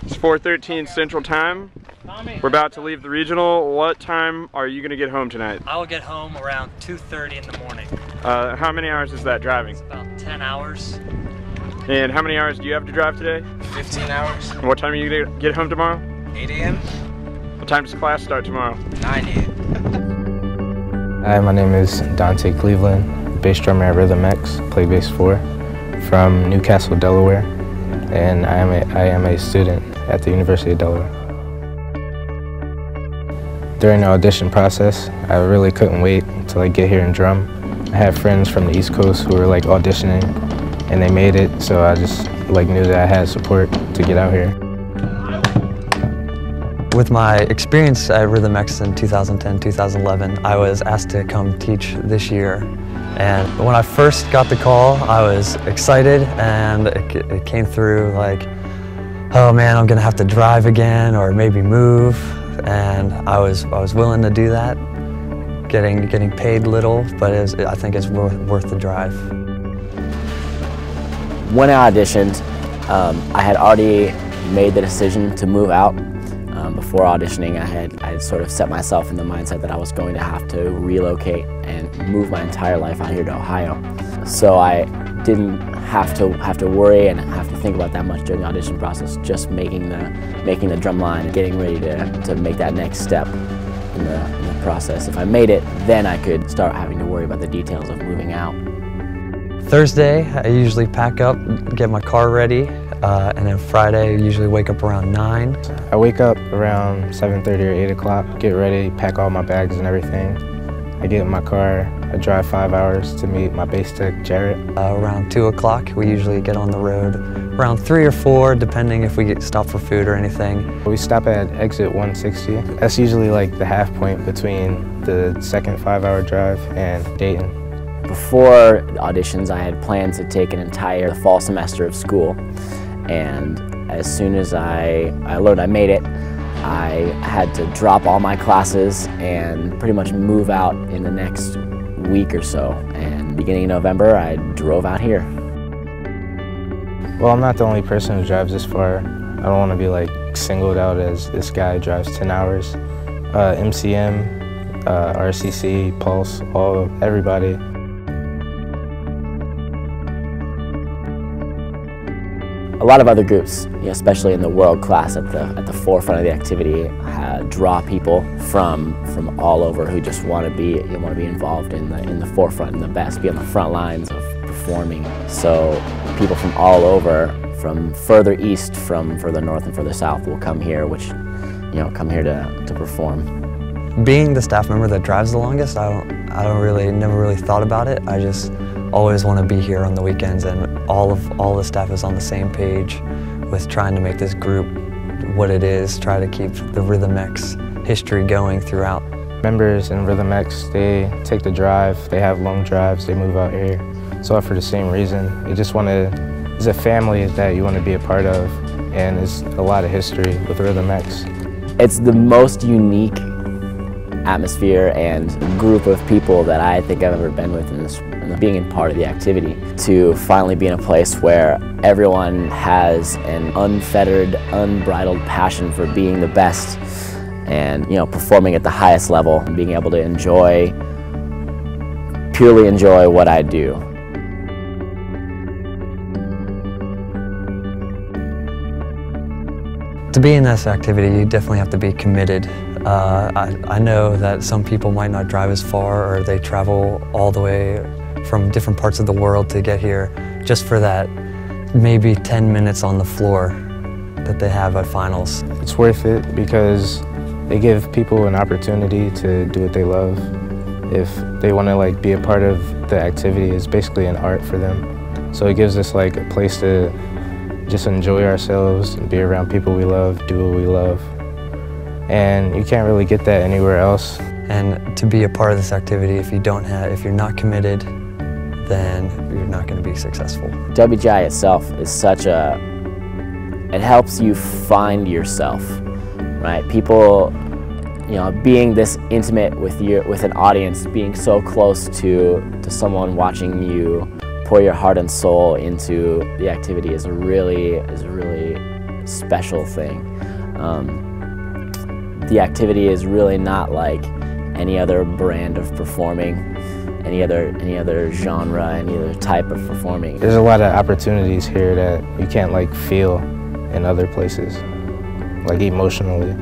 It's 4:13 Central Time. We're about to leave the regional. What time are you going to get home tonight? I will get home around 2:30 in the morning. How many hours is that driving? It's about 10 hours. And how many hours do you have to drive today? 15 hours. And what time are you going to get home tomorrow? 8 a.m. What time does class start tomorrow? 9 a.m. Hi, my name is Donte Cleveland, bass drummer at Rhythm X, play bass 4, from Newcastle, Delaware, and I am a student at the University of Delaware. During the audition process, I really couldn't wait until I get here and drum. I had friends from the East Coast who were auditioning, and they made it, so I just knew that I had support to get out here. With my experience at Rhythm X in 2010-2011, I was asked to come teach this year. And when I first got the call, I was excited, and it came through oh man, I'm gonna have to drive again or maybe move. And I was willing to do that, getting paid little, but I think it's worth the drive. When I auditioned, I had already made the decision to move out. Before auditioning, I had sort of set myself in the mindset that I was going to have to relocate and move my entire life out here to Ohio. So I didn't have to worry and have to think about that much during the audition process, just making the drum line, getting ready to make that next step in the process. If I made it, then I could start having to worry about the details of moving out. Thursday, I usually pack up, get my car ready, and then Friday, I usually wake up around 9. I wake up around 7:30 or 8 o'clock, get ready, pack all my bags and everything. I get in my car, I drive 5 hours to meet my bass tech, Jarrett. Around 2 o'clock, we usually get on the road. Around 3 or 4, depending if we get stopped for food or anything. We stop at exit 160. That's usually the half point between the second 5-hour drive and Dayton. Before the auditions, I had planned to take an entire fall semester of school. And as soon as I learned I made it, I had to drop all my classes and pretty much move out in the next week or so. And beginning in November, I drove out here. Well, I'm not the only person who drives this far. I don't want to be singled out as this guy drives 10 hours. MCM, RCC, Pulse, everybody. A lot of other groups, especially in the world class at the forefront of the activity, draw people from all over who just want to be involved in the forefront and the best, be on the front lines of performing. So people from all over, from further east, from further north and further south, will come here, come here to perform. Being the staff member that drives the longest, never really thought about it. I just always want to be here on the weekends, and all the staff is on the same page with trying to make this group what it is, try to keep the Rhythm X history going throughout. Members in Rhythm X, they take the drive, they have long drives, they move out here. So for the same reason, it's a family that you want to be a part of, and there's a lot of history with Rhythm X. It's the most unique atmosphere and group of people that I think I've ever been with in being in part of the activity, to finally be in a place where everyone has an unfettered, unbridled passion for being the best and performing at the highest level and being able to purely enjoy what I do. To be in this activity, you definitely have to be committed. I know that some people might not drive as far, or they travel all the way from different parts of the world to get here just for that maybe 10 minutes on the floor that they have at finals. It's worth it because they give people an opportunity to do what they love. If they want to be a part of the activity, it's basically an art for them. So it gives us a place to just enjoy ourselves and be around people we love, do what we love. And you can't really get that anywhere else. And to be a part of this activity, if you're not committed, then you're not going to be successful. WGI itself is it helps you find yourself, right? People, being this intimate with an audience, being so close to someone watching you pour your heart and soul into the activity is a really special thing. The activity is really not like any other brand of performing, any other genre, any other type of performing. There's a lot of opportunities here that you can't like feel in other places, like emotionally.